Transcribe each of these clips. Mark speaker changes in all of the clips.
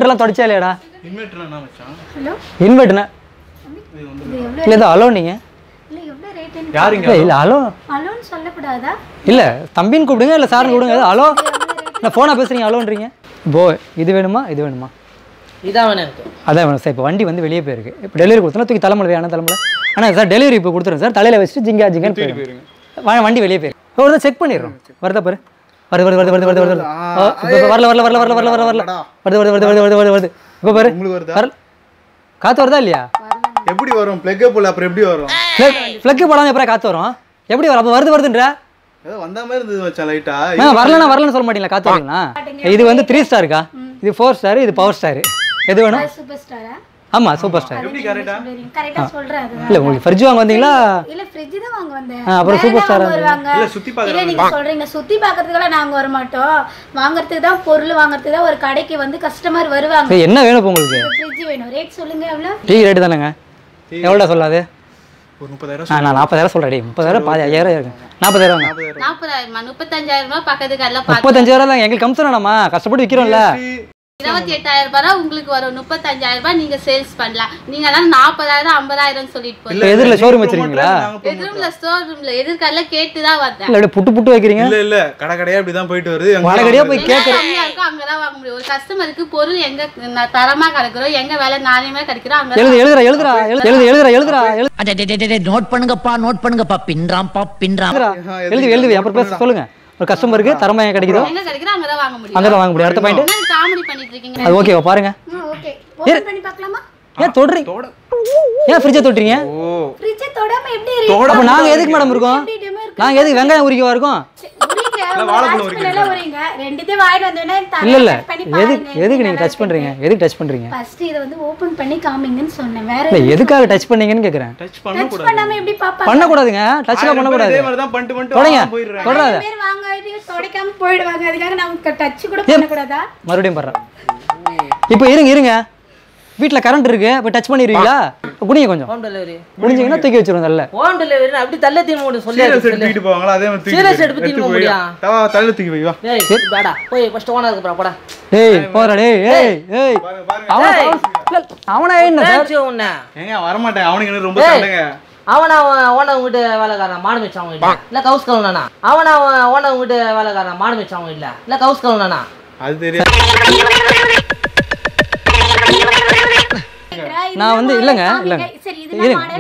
Speaker 1: எல்லாம் தொடச்சா இல்லையாடா?
Speaker 2: இன்வெர்ட்டர் என்ன மச்சான்?
Speaker 3: ஹலோ
Speaker 1: இன்வெர்ட்டர்னா
Speaker 3: இது எவ்வளவு
Speaker 1: இல்லை ஏதோ அலோ நீங்கள்
Speaker 3: இல்ல எவ்வளவு ரேட்
Speaker 2: யாருங்க?
Speaker 1: இல்லை அலோ
Speaker 3: அலோன்னு சொல்லக்கூடாதா?
Speaker 1: இல்லை தம்பின்னு கூப்பிடுங்க இல்லை சார்னு கூப்பிடுங்க ஏதோ அலோ இல்லை ஃபோனாக பேசுகிறீங்க அலோன்றீங்க. இப்போ இது வேணுமா இது வேணுமா?
Speaker 4: இதான் வேணும் எனக்கு.
Speaker 1: அதான் வேணும் சார். இப்போ வண்டி வந்து வெளியே போயிருக்கு. இப்போ டெலிவரி கொடுத்தோன்னா தூக்கி தலைமுறை வேணும் தலைமுறை. ஆனால் சார் டெலிவரி இப்போ கொடுத்துருங்க சார். தலையில் வச்சுட்டு ஜிங்கான்னு போயிருங்க. வண்டி வெளியே போயிருக்கு. ஒரு தான் செக் பண்ணிடுறோம். வருதா பாரு. வருது வருது வருது வருது வருது வருது வரல வரல வரல வரல வரல வரல வரல வருது வருது வருது வருது வருது வருது இப்போ பாரு வரல. காற்று வருதா இல்லையா?
Speaker 2: எப்படி வரும்? பிளக் போல அப்புறம் எப்படி வரும்?
Speaker 1: ஃப்ளக்கு போடாமல் எப்போ காற்று வரும்? எப்படி வரும்? அப்போ வருது வருதுன்ற
Speaker 2: ஏதோ வந்த மாதிரி இருந்தது மச்சான் லைட்டா.
Speaker 1: வரலன்னா வரலன்னு சொல்ல மாட்டீங்களா? காற்று வருங்களா? இது வந்து 3 ஸ்டாருக்கா? இது 4 ஸ்டார், இது பவர் ஸ்டார். எது வேணும்?
Speaker 3: சூப்பர் ஸ்டாரா?
Speaker 1: ஆமாம் சூப்பர் ஸ்டார்.
Speaker 2: எப்படி கரெக்டா?
Speaker 3: கரெக்டா சொல்றேன் அது.
Speaker 1: இல்லை உங்களுக்கு ஃப்ரிட்ஜ் வாங்க வந்தீங்களா?
Speaker 3: இல்ல ஃப்ரிட்ஜ் தான் வாங்க வந்தேன்.
Speaker 1: அப்புறம் சூப்பர் ஸ்டார்
Speaker 3: வருவாங்க.
Speaker 2: இல்ல சுத்தி
Speaker 3: இல்ல
Speaker 2: பாக்க.
Speaker 3: நீங்க சொல்றீங்க சுத்தி பார்க்கிறதுக்குலாம் நாங்க வர மாட்டோம். வாங்குறதுக்கு தான் பொருள் வாங்குறதுக்கு தான் ஒரு கடைக்கு வந்து கஸ்டமர் வருவாங்க.
Speaker 1: சரி என்ன வேணும் இப்போ உங்களுக்கு?
Speaker 3: ஃப்ரிட்ஜ் வேணும். ரேட் சொல்லுங்க எவ்வளவு?
Speaker 1: டீ ரேட்டு தானேங்க. எவ்வளோ சொல்லாது?
Speaker 2: ஒரு 30,000
Speaker 1: நான் 40,000 சொல்கிறேன். 30,000 பாதி 5,000 இருக்கு. 40,000
Speaker 5: 40,000 35,000 பக்கத்து கடையில்
Speaker 1: 35,000 தான் எங்களுக்கு கமிஷன் வேணாமா? கஷ்டப்பட்டு விற்கிறோம்ல.
Speaker 5: 28,000 உங்களுக்கு வரும். 35,000 நீங்க சேல்ஸ் பண்ணலாம். நீங்க தான் 40,000 50,000 சொல்லிட்டு போறீங்க.
Speaker 1: எதிரில் ஷோரூம் வச்சிருக்கீங்களா?
Speaker 5: எதிர்ல ஸ்டோர் ரூம்ல எதிர்கல்ல கேட்டுதான் வந்தேன்.
Speaker 1: இல்லை அப்படியே புட்டு புட்டு வைக்கிறீங்க.
Speaker 2: இல்ல இல்ல கடை கடையா இப்படி தான் போயிட்டு வருது.
Speaker 1: கடை கடையா போய் கேட்குறேன்.
Speaker 5: கம்மியா இருக்கும் அங்கதான் வாங்க முடியும். ஒரு கஸ்டமருக்கு பொருள் எங்க தரமா கிடைக்கிறோம், எங்க விலை நாணயமா கிடைக்கிறோம் அங்க
Speaker 1: எழுதுறா எழுதுறா எழுதுறா எழுதுறா எழுதுறா
Speaker 4: நோட் பண்ணுங்கப்பா பின்றாம்பா
Speaker 1: எழுது அப்புறம் பேச சொல்லுங்க. ஒரு கஸ்டமருக்கு தரமா கிடைக்குதோ
Speaker 5: எங்க கிடைக்கிறோம் அங்கதான் வாங்க முடியும்.
Speaker 1: அங்கதான் வாங்க முடியும். அடுத்த பாயிண்ட்
Speaker 5: என்ன காமெடி பண்ணிட்டு இருக்கீங்க?
Speaker 1: அது ஓகேவா பாருங்க.
Speaker 3: ஓகே ஓபன் பண்ணி பார்க்கலாமா?
Speaker 1: ஏன் தொடுறீங்க? ஏன் ஃப்ரிட்ஜை தொட்டுறீங்க?
Speaker 3: ஃப்ரிட்ஜ் தொடாம எப்படி இருக்கு?
Speaker 1: அப்ப நாங்க எதுக்கு மேடம் இருக்கோம்? நாங்க எதுக்கு வெங்காயம் உரிக்கவா இருக்கோம்?
Speaker 3: ரெண்டுதே வாயில வந்தேனா
Speaker 1: இல்ல இல்ல எதுக்கு நீங்க டச் பண்றீங்க? எதுக்கு டச் பண்றீங்க?
Speaker 3: ஃபர்ஸ்ட் இத வந்து ஓபன் பண்ணி காமிங்கன்னு சொன்னேன். வேற
Speaker 1: இல்ல எதுக்காக டச் பண்ணீங்கன்னு கேக்குறேன்.
Speaker 2: டச் பண்ண கூடாது.
Speaker 3: பண்ணாம எப்படி பாப்பா?
Speaker 1: பண்ண கூடாதுங்க. டச்லாம் பண்ண கூடாது.
Speaker 2: இதே மாதிரி தான் பண்ணிட்டு
Speaker 1: தொடங்க.
Speaker 2: போயிடுறேன்.
Speaker 1: தொடாத.
Speaker 3: பேர் வாங்காதீங்க தொடைக்காம போய்டுவாங்க. அதுக்காக நான் டச் கூட பண்ண கூடாதா?
Speaker 1: மறுபடியும் பண்றேன். இப்போ இருங்க வீட்ல கரண்ட் இருக்கு. போய் டச் பண்ணிடுவீங்களா? குனிங்க கொஞ்சம்.
Speaker 4: ஹோம் டெலிவரி
Speaker 1: குனிஞ்சீங்கன்னா தூக்கி வச்சிருவோம் தல்ல.
Speaker 4: ஹோம் டெலிவரி அப்படி தள்ள தீன் மூடு சொல்லி
Speaker 2: சீரியஸ் எடுத்துட்டு போவாங்களா? அதே மாதிரி
Speaker 4: சீரியஸ் எடுத்து தீன் மூடியா?
Speaker 2: தள்ள தூக்கி வை வா.
Speaker 4: டேய் பேடா போய் ஃபர்ஸ்ட் ஓனருக்கு போடா போடா.
Speaker 1: ஏய் போறா டேய் ஏய் ஏய் அவனா என்ன சார்?
Speaker 4: ஏய் உன்ன
Speaker 2: ஏங்க வர மாட்டேன். அவனுக்கு எனக்கு ரொம்ப சண்டைங்க.
Speaker 4: அவனா ஓனர் வீட்டு வேலைக்காரன் மாடு மேய்ச்சவங்க இல்ல கவுஸ் கவுனானா? அவனா ஓனர் வீட்டு வேலைக்காரன் மாடு மேய்ச்சவங்க இல்ல கவுஸ் கவுனானா?
Speaker 2: அது தெரியும்.
Speaker 1: நான் வந்து இல்லங்க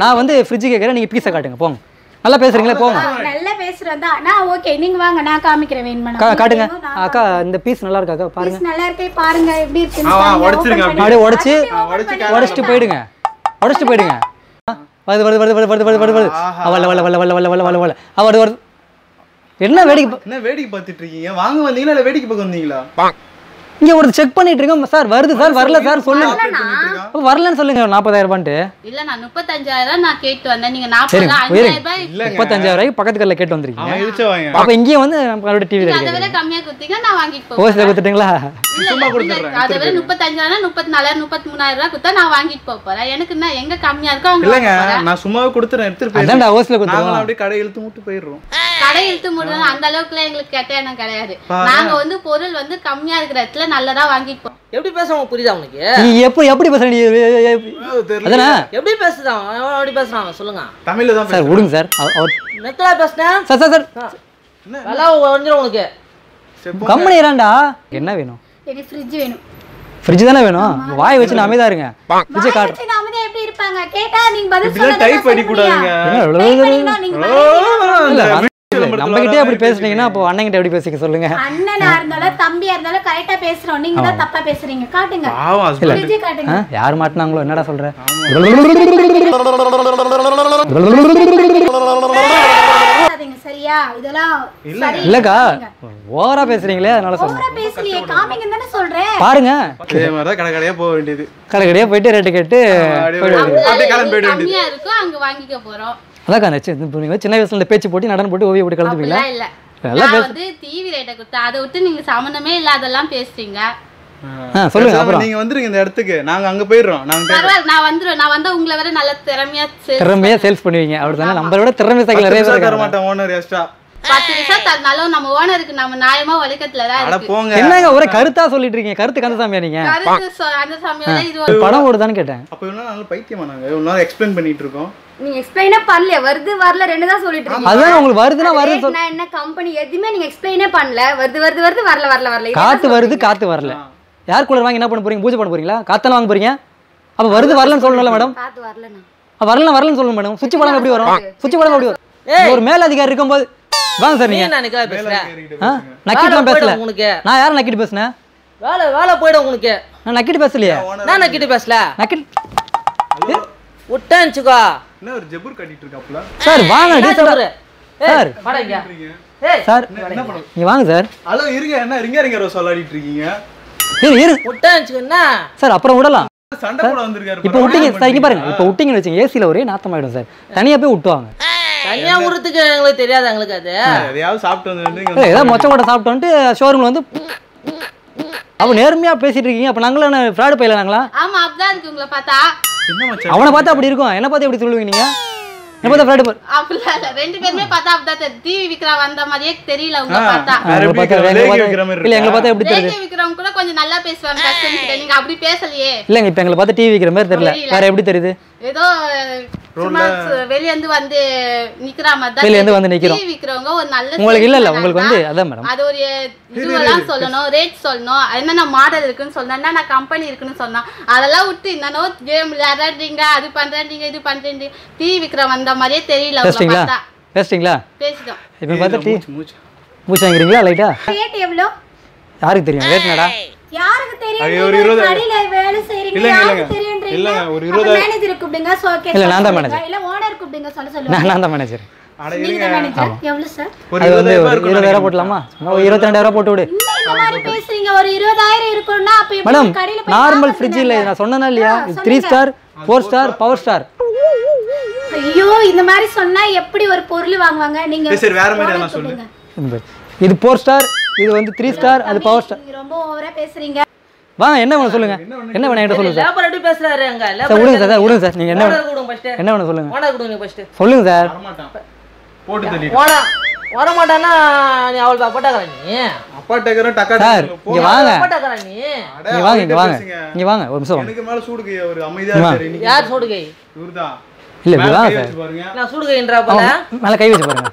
Speaker 1: நான் வந்து ஃப்ரிட்ஜ் கேக்குறேன். நீங்க பீஸை காட்டுங்க போங்க. நல்லா பேசுறீங்களா போங்க.
Speaker 3: நல்லா பேசுறதா? நான் ஓகே நீங்க வாங்க நான் காமிக்கிறேன் வேணுமா?
Speaker 1: காட்டுங்க அக்கா. இந்த பீஸ் நல்லா இருக்கா அக்கா? பாருங்க.
Speaker 3: பீஸ் நல்லா இருக்கே பாருங்க எப்படி இருக்குன்னு.
Speaker 2: உடைச்சிருங்க.
Speaker 1: அப்படியே உடைச்சிட்டு போயிடுங்க. உடைச்சிட்டு போயிடுங்க. வருது வருது வருது வருது வருது வருது வருது அவல வல வல வல வல வல வல வல அவரு வருது. என்ன
Speaker 2: வேடிக்கை பார்த்துட்டு இருக்கீங்க? வாங்க வந்தீங்களா இல்ல வேடிக்கை பார்க்க வந்தீங்களா?
Speaker 1: இங்க ஒரு செக் பண்ணிட்டு இருக்கோம் சார். வருது சார் வரல சார் சொல்லுங்க. வரலன்னு சொல்லுங்க. 40,000 ரூபாய்ட்டு
Speaker 5: இல்ல நான் 35,000 நான் கேட்டு வந்தேன். நீங்க 45,000 ரூபாய்
Speaker 1: 35,000 ரூபாய்க்கு பக்கத்து கடையில கேட்டு வந்திருக்கீங்க.
Speaker 2: அவன் இழுச்ச வாங்க.
Speaker 1: அப்ப இங்கே வந்து நம்மளோட டிவில
Speaker 5: அதை விட கம்மியா கொடுத்தீங்க நான் வாங்கிட்டு போவேன்.
Speaker 1: ஓசில கொடுத்துட்டீங்களா?
Speaker 2: சும்மா கொடுத்துறேன்.
Speaker 5: அதை விட 35,000 44,000 33,000 ரூபாய் கொடுத்தா நான் வாங்கிட்டு போறேன். எனக்கு என்ன எங்க கம்மியா இருக்கோ அங்க
Speaker 2: இல்லங்க நான் சும்மாவே கொடுத்துறேன். எடுத்துட்டு போய்
Speaker 1: அதான்டா ஓசில
Speaker 2: நாங்க
Speaker 1: கொடுத்துறோம்.
Speaker 2: அப்படியே கடை இழுத்து மூட்டு போயிடுறோம்.
Speaker 5: கடை இழுத்து மூடுறது அந்த அளவுக்குலாம் எங்களுக்கு கெட்ட எண்ணம் கிடையாது. நாங்க வந்து பொருள் வந்து கம்மியா இருக்கிற இடத்துல நல்லதா வாங்கிட்டு போறோம்.
Speaker 4: எப்படி பேசுறவங்க புரியுதா உனக்கு?
Speaker 1: நீ எப்படி பேசுற நீ? அதானே
Speaker 4: எப்படி பேசுறான் எப்படி பேசுறாங்க சொல்லுங்க.
Speaker 2: தமிழ்ல தான்
Speaker 1: சார் விடுங்க சார். அவர்
Speaker 4: நெக்கலா பேசுனேன்
Speaker 1: சார் சார் சார்
Speaker 4: எல்லாம் வந்துரும் உனக்கு.
Speaker 1: கம்பெனி ஏறாண்டா. என்ன வேணும்?
Speaker 3: எனக்கு ஃப்ரிட்ஜ் வேணும்.
Speaker 1: ஃப்ரிட்ஜ் தானே வேணும். வாய் வச்சு நான் அமைதியா இருங்க. ஃப்ரிட்ஜ் காட்டு.
Speaker 3: சரி நாம எப்படி இருப்பாங்க? கேட்டா நீங்க பதில்
Speaker 2: இப்படி
Speaker 3: சொல்லுங்க.
Speaker 2: டைப் பண்ணி கூடாதுங்க.
Speaker 1: நம்ம கிட்டே அப்படி பேசுனீங்கன்னா அப்போ அண்ணன் கிட்ட எப்படி பேசிக்க சொல்லுங்க.
Speaker 3: அண்ணனா இருந்தாலும் தம்பியா இருந்தாலும் கரெக்ட்டா பேசுறோம். நீங்க தான் தப்பா பேசுறீங்க. காட்டுங்க.
Speaker 2: பாவம் ஹஸ்பண்ட்.
Speaker 3: ஃப்ரிட்ஜ் காட்டுங்க.
Speaker 1: யார் மாட்டனாங்களோ என்னடா சொல்ற?
Speaker 3: சரியா? இதெல்லாம்
Speaker 1: இல்லக்கா ஓவரா பேசுறீங்களே அதனால சொல்றேன்.
Speaker 3: ஓவரா பேசலையே காமிங்கன்னு தானே சொல்றேன்.
Speaker 1: பாருங்க
Speaker 2: இதே மாதிரி தான் கடை கடையா போக வேண்டியது.
Speaker 1: கடை கடையா போயிட்டு ரேட்டு கேட்டு
Speaker 2: அப்படியே கிளம்பி போயிட வேண்டியது.
Speaker 5: கம்மியா இருக்கோ அங்க வாங்கிக்க போறோம்.
Speaker 1: அதான் சின்ன வயசுல பேச்சு போட்டு நடனம் போட்டு ஓவிய போட்டு கலந்துப்பீங்களா?
Speaker 5: இல்ல நான் வந்து டிவி ரேட்டை கொடுத்து அதை விட்டு நீங்க சம்பந்தமே இல்லாதெல்லாம் பேசுறீங்க.
Speaker 1: சொல்லுங்க அப்புறம்.
Speaker 2: நீங்க வந்துருங்க இந்த இடத்துக்கு. நாங்க அங்க போயிடுறோம்.
Speaker 5: நான் வந்துருவேன். நான் வந்தா உங்களை வர நல்ல திறமையா
Speaker 1: சேல்ஸ் பண்ணுவீங்க. அப்படிதானே? நம்மள விட திறமைசாலிகள் நிறைய பேர்
Speaker 2: தர மாட்டேன் ஓனர் எக்ஸ்ட்ரா.
Speaker 5: 10 நிமிஷம் தரனாலும் நம்ம ஓனருக்கு நம்ம நியாயமா வலிக்கத்துல தான்
Speaker 2: அட
Speaker 5: இருக்கு.
Speaker 2: போங்க.
Speaker 1: என்னங்க ஒரே கருத்தா சொல்லிட்டு இருக்கீங்க? கருத்து கந்தசாமியா நீங்க?
Speaker 5: அந்த சமயம் இது ஒரு
Speaker 1: படம் ஓடுதான்னு கேட்டேன்.
Speaker 2: அப்ப இவ்வளவு நாள் பைத்தியமா நாங்க இவ்வளவு நாள் எக்ஸ்பிளைன் பண்ணிட்டு இருக்கோம்.
Speaker 3: நீங்க எக்ஸ்பிளைனே பண்ணல. வருது வரல ரெண்டு தான் சொல்லிட்டு இருக்கீங்க.
Speaker 1: அதான் உங்களுக்கு வருதுன்னா வருது.
Speaker 3: நான் என்ன கம்பெனி எதுவுமே நீங்க எக்ஸ்பிளைனே பண்ணல. வருது வருது வருது வரல வரல வரல.
Speaker 1: காத்து வருது காத்து வரல. யார் கூலர் வாங்கி என்ன பண்ண போறீங்க? பூஜை பண்ண போறீங்களா? காத்தெல்லாம் வாங்க போறீங்க? அப்ப வருது வரலன்னு சொல்லணும்ல மேடம்?
Speaker 3: காத்து வரலனா
Speaker 1: வரல வரலன்னு சொல்லணும் மேடம். சுவிட்ச் போடாம எப்படி வரும்? சுவிட்ச் போடாம எப்படி வரும்? ஒரு மேல் அதிகாரி இருக்கும்போது வாங்க சார் நீங்க.
Speaker 4: நான் நிக்கா பேசுறேன்.
Speaker 1: நக்கிட்டுலாம் பேசல.
Speaker 4: உங்களுக்கு
Speaker 1: நான் யாரை நக்கிட்டு பேசுனேன்?
Speaker 4: வேலை போய்டும் உங்களுக்கு.
Speaker 1: நான் நக்கிட்டு பேசலையே.
Speaker 4: நான் நக்கிட்டு பேசல.
Speaker 1: நக்கிட்டு
Speaker 4: விட்டான்ச்சுக்கோ.
Speaker 2: என்ன ஒரு ஜெபூர் கட்டிட்டு இருக்காப்ல.
Speaker 1: சார் வாங்க டீசல் சார்.
Speaker 4: வாடங்க. ஏய்
Speaker 1: சார்
Speaker 2: என்ன பண்ணு?
Speaker 1: நீங்க வாங்க சார்.
Speaker 2: ஹலோ இருங்க, என்ன ரிங்க ரோஸ் விளையாடிட்டு இருக்கீங்க?
Speaker 1: இரு
Speaker 4: விட்டான்ச்சுன்னா
Speaker 1: சார் அப்புறம் விடலாம்.
Speaker 2: சண்டை போட வந்திருக்காரு.
Speaker 1: இப்போ விட்டீங்க சார். இங்க பாருங்க. இப்போ விட்டீங்கன்னு வச்சுங்க ஏசில ஒரே நாத்தமாயிடும் சார். தனியா போய் விட்டுவாங்க.
Speaker 4: தனியா ஊறதுக்கு எங்களுக்கு தெரியாது. எங்களுக்கு அது
Speaker 2: எதையாவது சாப்பிட்டு வந்து
Speaker 1: ஏதாவது மொச்சை கூட சாப்பிட்டு வந்துட்டு ஷோரூம்ல வந்து அப்ப நேர்மையா பேசிட்டு இருக்கீங்க. அப்ப நாங்களும் என்ன ஃப்ராட் பையல நாங்களா?
Speaker 5: ஆமா அப்படிதான் இருக்கு உங்களை பார்த்தா.
Speaker 2: என்ன மச்சான்?
Speaker 1: அவனை பார்த்தா அப்படி இருக்கும். என்ன பார்த்தா எப்படி சொல்லுவீங்க நீங்க? என்ன பார்த்தா ஃப்ராட்
Speaker 5: அப்படிலாம் இல்ல. ரெண்டு பேருமே பார்த்தா அப்படிதான் டிவி விக்ரா வந்த மாதிரியே தெரியல உங்களை பார்த்தா.
Speaker 2: வேற எப்படி வைக்கிற மாதிரி
Speaker 1: இல்ல எங்களை பார்த்தா எப்படி தெரியுது?
Speaker 5: ரேடியோ விக்ரவங்க கூட கொஞ்சம் நல்லா பேசுவாங்க கஸ்டமர் கிட்ட. நீங்க அப்படி பேசலையே.
Speaker 1: இல்லங்க இப்ப எங்களை பார்த்தா டிவி வைக்கிற மாதிரி தெரியல. வேற எப்படி தெரியுது?
Speaker 5: ஏதோ சும்மா வெளிய வந்து நிக்கிற மாதிரி தான்.
Speaker 1: வெளிய இருந்து வந்து நிக்கிறோம்.
Speaker 5: டிவி விக்கிறவங்க ஒரு நல்ல
Speaker 1: உங்களுக்கு இல்ல உங்களுக்கு வந்து அதான் மேடம்.
Speaker 5: அது ஒரு இதுவெல்லாம் சொல்லணும், ரேட் சொல்லணும், என்னென்ன மாடல் இருக்குன்னு சொல்லணும், என்னென்ன கம்பெனி இருக்குன்னு சொல்லணும். அதெல்லாம் விட்டு என்னன்னோ கேம் விளையாடுறீங்க, அது பண்றீங்க, இது பண்றீங்க. டிவி விக்கிற வந்த மாதிரியே தெரியல உங்களை
Speaker 1: பேசிட்டீங்களா?
Speaker 5: பார்த்தா.
Speaker 1: பேசிட்டீங்களா?
Speaker 5: பேசிட்டோம்.
Speaker 1: இப்ப பார்த்தா டீ
Speaker 2: மூச்சு
Speaker 1: மூச்சு வாங்குறீங்களா லைட்டா?
Speaker 3: ரேட் எவ்வளவு?
Speaker 1: யாருக்கு தெரியும் ரேட் என்னடா?
Speaker 3: யாருக்கு தெரியும்?
Speaker 2: ஐயோ, ஒரு 20
Speaker 3: கடையில வேலை செய்றீங்க.
Speaker 2: இல்லங்க,
Speaker 3: யாருக்கு
Speaker 2: இல்லங்க.
Speaker 3: தெரியும்ன்றீங்க?
Speaker 2: இல்லங்க, ஒரு
Speaker 3: அப்ப
Speaker 2: 20
Speaker 3: மேனேஜர் கூப்பிடுங்க. So okay.
Speaker 1: இல்ல, நான் தான் மேனேஜர்.
Speaker 3: இல்ல ஓனர் கூப்பிடுங்க சொல்லுங்க.
Speaker 1: நான் தான் மேனேஜர்.
Speaker 2: அட
Speaker 3: நீங்க
Speaker 2: இருங்க.
Speaker 3: தான் மேனேஜர். எவ்வளவு சார்?
Speaker 2: ஒரு
Speaker 1: அது வந்து
Speaker 2: 20,000
Speaker 1: ஒரு 20,000 போடலாமா? ஒரு 22,000 போட்டு விடு.
Speaker 3: இந்த மாதிரி பேசுறீங்க. ஒரு 20,000 இருக்கும்னா அப்ப எப்படி
Speaker 1: மேடம்
Speaker 3: கடையில போய்
Speaker 1: நார்மல் ஃப்ரிட்ஜ் இல்ல. நான் சொன்னேனா இல்லையா? 3 ஸ்டார் 4 ஸ்டார் பவர் ஸ்டார்.
Speaker 3: ஐயோ இந்த மாதிரி சொன்னா எப்படி ஒரு பொருள் வாங்குவாங்க? நீங்க
Speaker 2: சரி வேற மாதிரி என்ன சொல்லு.
Speaker 1: இது 4 ஸ்டார், இது வந்து 3 ஸ்டார், அது பவர் ஸ்டார்.
Speaker 3: நீங்க ரொம்ப ஓவரா பேசுறீங்க.
Speaker 1: வாங்க என்ன வேணும் சொல்லுங்க. என்ன வேணும் என்கிட்ட சொல்லுங்க சார்.
Speaker 4: லேபர் எப்படி பேசுறாரு அங்க?
Speaker 1: சார் விடுங்க சார் விடுங்க சார். நீங்க என்ன
Speaker 4: ஓனர் கொடுங்க ஃபர்ஸ்ட்.
Speaker 1: என்ன வேணும் சொல்லுங்க.
Speaker 4: ஓனர் கொடுங்க ஃபர்ஸ்ட்.
Speaker 1: சொல்லுங்க சார்.
Speaker 2: வர மாட்டான். போட்டு தள்ளிடு.
Speaker 4: ஓனர் வர மாட்டானா நீ அவள் பட்டாக்கற நீ.
Speaker 2: அப்பா டேக்கற டக்கா
Speaker 1: சார் இங்க வாங்க.
Speaker 4: பட்டாக்கற நீ.
Speaker 1: இங்க வாங்க இங்க வாங்க. இங்க வாங்க ஒரு நிமிஷம் வாங்க.
Speaker 2: எனக்கு மேல சூடுக்கு ஒரு அமைதியா இருக்காரு இன்னைக்கு.
Speaker 4: யார் சூடுகை?
Speaker 2: இவர்தான்.
Speaker 1: இல்ல இப்படி வாங்க சார்.
Speaker 2: பாருங்க.
Speaker 4: நான் சூடுகைன்றா போல.
Speaker 1: மேல கை வச்சு பாருங்க.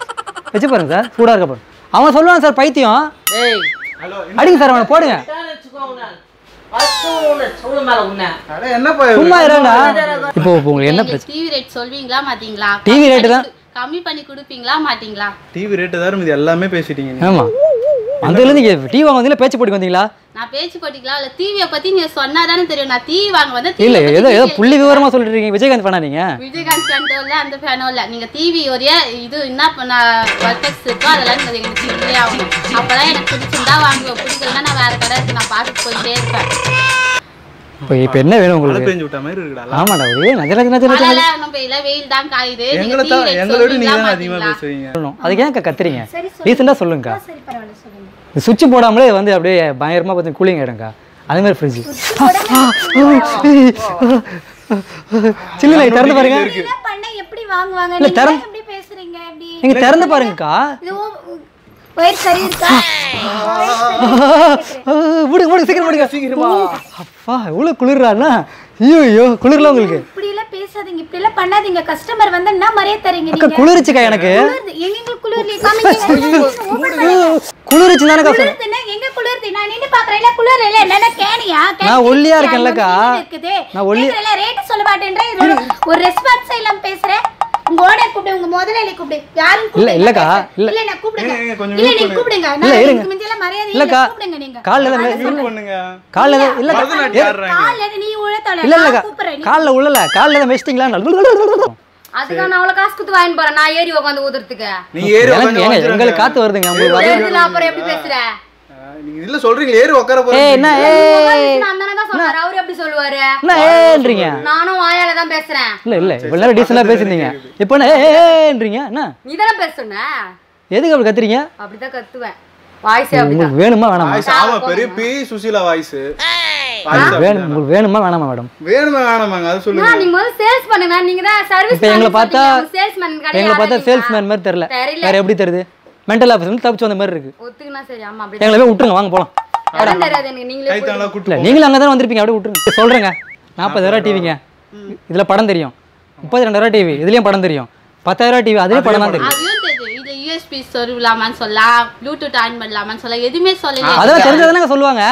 Speaker 1: வச்சு பாருங்க சார். சூடா இருக்க பாருங்க. அவன் சொல்லுவான் சார் பைத்தியம்.
Speaker 4: ஏய்
Speaker 2: ஹலோ.
Speaker 1: அடிங்க சார் அவனை போடுங்க.
Speaker 4: வெச்சுக்கோ உன்ன. அச்சோன சோள மேல உன்ன.
Speaker 2: அட என்னப்பா
Speaker 1: சும்மா இருடா. இப்போ உங்களுக்கு என்ன பிரச்சனை?
Speaker 5: டிவி ரேட் சொல்வீங்களா மாட்டீங்களா?
Speaker 1: டிவி ரேட் தான்.
Speaker 5: கம்மி பண்ணி கொடுப்பீங்களா மாட்டீங்களா?
Speaker 2: டிவி ரேட் தான் இது எல்லாமே பேசிட்டீங்க நீங்க.
Speaker 1: ஆமா. அதுல இருந்து நீங்க டிவி வாங்க வந்தீங்களா பேச்சு போட்டு வந்தீங்களா?
Speaker 5: நான் பேச்சு போட்டிங்களா இல்ல டிவியை பத்தி நீங்க சொன்னாதானே தெரியும். நான் டிவி வாங்க வந்து
Speaker 1: இல்ல ஏதோ புள்ளி விவரமா சொல்லிட்டு இருக்கீங்க. விஜயகாந்த் பண்ணா நீங்க?
Speaker 5: விஜயகாந்த் ஃபேனோ இல்ல அந்த ஃபேனோ இல்ல. நீங்க டிவி ஒரே இது என்ன பண்ண வர்டெக்ஸ் இருக்கோ அதெல்லாம் நீங்க எனக்கு டிவியே ஆகணும். அப்பதான் எனக்கு பிடிச்சிருந்தா வாங்குவேன். பிடிக்கலன்னா நான் வேற கடை இருக்கு நான் பார்த்துட்டு போயிட்டே இருப்பேன்.
Speaker 1: இப்போ என்ன வேணும்
Speaker 2: மழை
Speaker 1: உங்களுக்கு?
Speaker 2: பெஞ்சு விட்ட மாதிரி இருக்குடா.
Speaker 1: ஆமாடா ஒரே நஜல
Speaker 5: மழைல ஒண்ணும் பெய்யல, வெயில் தான் காயுது. நீங்க டிவி ரேட்
Speaker 2: எங்களோட நீங்க
Speaker 5: சொல்வீங்களா
Speaker 2: தான் அதிகமா
Speaker 5: மாட்டீங்களா?
Speaker 2: பேசுவீங்க.
Speaker 1: அதுக்கு ஏன் கத்துறீங்க?
Speaker 3: சரி
Speaker 1: ரீசெண்டா சொல்லுங்கக்கா.
Speaker 3: சரி பரவாயில்ல சொல்லுங்க.
Speaker 1: சுவிட்ச் போடாமலே வந்து அப்படியே பயங்கரமா பார்த்து கூலிங் ஆயிடும்க்கா. அதே மாதிரி ஃப்ரிட்ஜ் சில்லுல திறந்து பாருங்க.
Speaker 3: என்ன பண்ண எப்படி வாங்குவாங்க?
Speaker 1: இல்ல,
Speaker 3: நீங்க
Speaker 1: திறந்து-
Speaker 3: எப்படி பேசுறீங்க எப்படி?
Speaker 1: நீங்க திறந்து பாருங்கக்கா.
Speaker 3: இது வயிறு சரி இருக்கா?
Speaker 1: விடுங்க விடுங்க சீக்கிரம் விடுங்க. அப்பா இவ்வளவு குளிர்றாண்ணா. ஐயோ குளிர்ல உங்களுக்கு.
Speaker 3: இப்படி எல்லாம் பேசாதீங்க, இப்படி எல்லாம் பண்ணாதீங்க. கஸ்டமர் வந்தா என்ன மரியாதை தரீங்க
Speaker 1: அக்கா
Speaker 3: நீங்க?
Speaker 1: குளிர்ச்சுக்கா எனக்கு.
Speaker 3: எங்க குளிர்ல காமிங்க.
Speaker 1: குளிர்ச்சு தானே கா சொன்னேன்.
Speaker 3: குளிர்துன்னா எங்க குளிர்து? நான் நின்னு பாக்குறேன். இல்ல குளிர் இல்ல என்னன்னா கேனியா?
Speaker 1: நான் ஒல்லியா இருக்கேன்லக்கா.
Speaker 3: இருக்குது.
Speaker 1: நான் ஒல்லி
Speaker 3: இல்ல ரேட் சொல்ல மாட்டேன்றே. ஒரு ரெஸ்பான்ஸ் இல்லாம பேசுறேன். உங்க ஓனர் கூப்பிடு, உங்க முதலாளி கூப்பிடு. யாரும்
Speaker 1: இல்ல இல்லக்கா இல்ல
Speaker 3: இல்ல நான் கூப்பிடுங்க.
Speaker 2: கொஞ்சம்
Speaker 3: இல்ல நீங்க கூப்பிடுங்க.
Speaker 1: இல்ல,
Speaker 3: நான்
Speaker 1: இருங்க.
Speaker 3: இதுக்கு முந்தியெல்லாம் மரியாதை இல்ல.
Speaker 1: இல்லக்கா
Speaker 3: கூப்பிடுங்க நீங்க.
Speaker 1: கால்ல தான்
Speaker 2: மியூட் பண்ணுங்க.
Speaker 1: கால்ல தான் இல்ல
Speaker 2: பரதநாட்டியம் ஆடுறாங்க.
Speaker 3: கால்ல நீ உழத்தல.
Speaker 1: இல்ல
Speaker 3: நான்
Speaker 1: இல்லக்கா
Speaker 3: கூப்பிடுறேன்.
Speaker 1: கால்ல உள்ளல கால்ல தான் வெஸ்டிங்களா?
Speaker 3: அதுக்கு நான் அவ்வளவு காசு கொடுத்து வாங்கி போறேன். நான் ஏறி உட்கார்ந்து ஊதுறதுக்கு.
Speaker 2: நீ ஏறி
Speaker 1: எனக்கு ஏங்க
Speaker 2: உட்கார்ந்து
Speaker 1: எங்களுக்கு காத்து வருதுங்க உங்களுக்கு வர.
Speaker 3: ஏறுதுல அப்புறம் எப்படி பேசுற?
Speaker 2: நீங்க இல்ல சொல்றீங்க ஏறி உட்கார
Speaker 1: ஏய்
Speaker 2: போறீங்க.
Speaker 1: என்ன
Speaker 3: நான் தானே தான் சொல்றாரு. அவரு எப்படி சொல்லுவாரு?
Speaker 1: என்ன ஏன்றீங்க?
Speaker 3: நானும் வாயால தான் பேசுறேன்.
Speaker 1: இல்ல இவ்வளவு நேரம் டீசெண்டா பேசிருந்தீங்க. இப்போ என்ன ஏன்றீங்க? என்ன
Speaker 3: நீ தானே பேசுன.
Speaker 1: எதுக்கு அப்படி கத்துறீங்க?
Speaker 3: அப்படிதான் கத்துவேன். வாய்ஸ் அப்படிதான்.
Speaker 1: உங்களுக்கு வேணுமா வேணாமா?
Speaker 2: வாய்ஸ் ஆமா பெரிய பி சுசீலா வாய்ஸ்.
Speaker 1: வேணும் உங்களுக்கு வேணுமா வேணாமா மேடம்?
Speaker 2: வேணுமா வேணாமாங்க அது சொல்லுங்க.
Speaker 3: நீங்க முதல்ல சேல்ஸ் பண்ணுங்க. நீங்க தான் சர்வீஸ்.
Speaker 1: இப்போ எங்களை பார்த்தா
Speaker 3: சேல்ஸ்மேன் கிடையாது.
Speaker 1: எங்களை பார்த்தா சேல்ஸ்மேன் மாதிரி தெரியல. வேற எப்படி தெரியுது? மென்டல் ஆஃபீஸ்ல தப்பிச்சு வந்த மாதிரி இருக்கு.
Speaker 6: ஒத்துக்குனா சரி. ஆமா அப்படி
Speaker 1: எங்களை போய் விட்டுருங்க, வாங்க போலாம்.
Speaker 6: இடம் தெரியாது எனக்கு. நீங்களே
Speaker 2: கைத்தாங்களா
Speaker 1: இல்ல
Speaker 2: கூட்டு
Speaker 1: நீங்களும் அங்கே தானே வந்திருப்பீங்க, அப்படியே விட்டுருங்க. சொல்றேங்க 40,000 டிவிங்க, இதுல படம் தெரியும். 32,000 டிவி, இதுலயும் படம் தெரியும். 10,000 டிவி, அதுலயும் படம் தான் தெரியும்.
Speaker 5: அதையும் தெரியும். இதுல யூஎஸ்பி சொருவலாமான்னு சொல்லலாம், ப்ளூடூத் ஆன் பண்ணலாமான்னு சொல்லலாம், எதுவுமே சொல்லல.
Speaker 1: அதெல்லாம் தெரிஞ்சதானே சொல்லுவாங்க.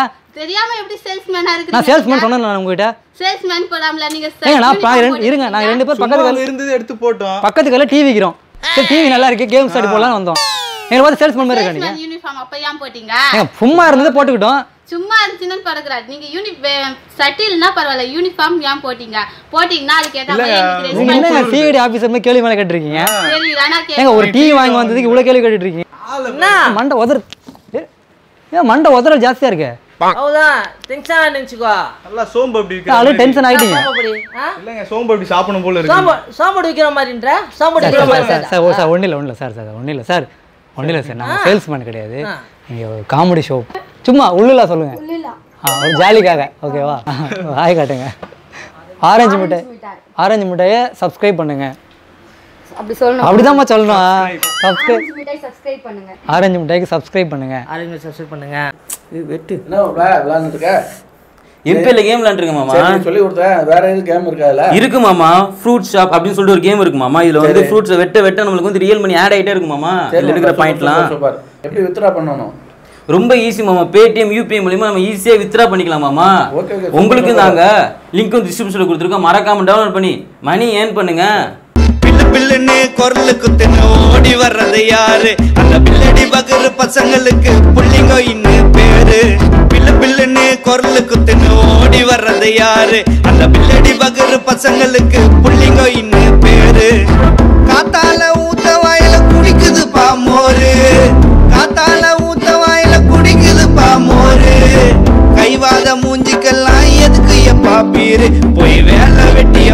Speaker 5: தெரியாம எப்படி சேல்ஸ்மேனா இருக்கு?
Speaker 1: நான் சேல்ஸ்மேன் சொன்னேன் நான் உங்ககிட்ட.
Speaker 5: சேல்ஸ்மேன் போடாமல நீங்க
Speaker 1: ஏங்க நான் இருங்க, நாங்க 2 பேர் பக்கத்துல
Speaker 2: இருந்தது எடுத்து போட்டோம்.
Speaker 1: பக்கத்துக்கு டிவி விக்கிறோம். சரி டிவி நல்லா இருக்கு, கேம் ஸ்டார்ட் போடலாம்னு வந்தோம். எங்களை பார்த்து சேல்ஸ்மேன் மாதிரி இருக்கா நீங்க?
Speaker 5: யூனிஃபார்ம் அப்ப ஏன் போட்டீங்க?
Speaker 1: ஏங்க சும்மா இருந்தது போட்டுக்கிட்டோம்.
Speaker 5: சும்மா இருந்துச்சுன்னு பறக்குறாரு. நீங்க சட்டில்னா பரவாயில்ல, யூனிஃபார்ம் ஏன் போட்டீங்க? போட்டீங்கன்னா அது கேட்டா
Speaker 1: நீங்க என்ன சிஐடி ஆபீசர் மாதிரி கேள்வி மேல கேட்டிருக்கீங்க?
Speaker 5: தெரியலனா
Speaker 1: ஏங்க ஒரு டிவி வாங்கி வந்ததுக்கு இவ்வளவு கேள்வி கேட்டுட்டு இருக்கீங்க.
Speaker 4: என்ன
Speaker 1: மண்டை உதற ஏன் மண்டை உதறல் ஜாஸ்தியா இருக்கு?
Speaker 4: அவ்வளவுதான் டென்ஷன் நினைச்சுக்கோ.
Speaker 2: நல்லா சோம்பு அப்படி இருக்கு.
Speaker 1: ஆளு டென்ஷன் ஆயிட்டீங்க.
Speaker 4: சோம்படி
Speaker 2: இல்லங்க சோம்பு அப்படி சாப்பிடணும் போல இருக்கு.
Speaker 4: சோம்படி விக்கிற மாதிரின்ற சாம்படி விக்கிற மாதிரி.
Speaker 1: சார் ஒன்றும் இல்லை சார் நாங்கள் சேல்ஸ்மேன் கிடையாது. நீங்கள் ஒரு காமெடி ஷோ சும்மா உள்ளுலா சொல்லுங்க. ஒரு ஜாலிக்காக ஓகேவா? ஆய் காட்டுங்க. ஆரஞ்சு மிட்டாயை சப்ஸ்கிரைப் பண்ணுங்க.
Speaker 6: அப்படி சொல்லணும்.
Speaker 1: அப்படிதாம்மா சொல்லணும்.
Speaker 6: சப்ஸ்கிரைப் பண்ணுங்க.
Speaker 1: ஆரஞ்சு மிட்டாய்க்கு சப்ஸ்கிரைப் பண்ணுங்க.
Speaker 4: ஆரஞ்சு சப்ஸ்கிரைப் பண்ணுங்க.
Speaker 7: வெட்டு என்ன விளையாண்டுருக்க? எம்பிஎல்ல கேம் விளையாண்டுருக்க மாமா. சொல்லி கொடுத்தேன். வேற எது கேம் இருக்காதுல? இருக்கு மாமா. ஃப்ரூட் ஷாப் அப்படின்னு சொல்லிட்டு ஒரு கேம் இருக்கு மாமா. இதுல வந்து ஃப்ரூட்ஸ் வெட்ட நம்மளுக்கு வந்து ரியல் மணி ஆட் ஆயிட்டே இருக்கு மாமா. இதுல இருக்கிற பாயிண்ட்லாம் எப்படி வித்ரா பண்ணணும்? ரொம்ப ஈஸி மாமா. பேடிஎம் யூபிஐ மூலமா நம்ம ஈஸியா வித்ரா பண்ணிக்கலாம் மாமா. உங்களுக்கு நாங்க லிங்க்கும் டிஸ்கிரிப்ஷன்ல கொடுத்துருக்கோம். மறக்காம டவுன்லோட் பண்ணி மணி ஏர்ன் பண்ணுங்க.
Speaker 8: பில்லுன்னு குரலு குத்துன்னு ஓடி வர்றது யாரு? அந்த பில்லடி பகரு பசங்களுக்கு புள்ளிங்க இன்னும் பேரு. பில்லுன்னு குரலு குத்துன்னு ஓடி வர்றது யாரு? அந்த பில்லடி பகரு பசங்களுக்கு புள்ளிங்க இன்னும் பேரு. காத்தால ஊத்த வாயில குடிக்குது பாமோரு. காத்தால ஊத்த வாயில குடிக்குது பாமோரு. கைவாத மூஞ்சிக்கெல்லாம் எதுக்கு எப்பா பீரு? போய் வேலை வெட்டிய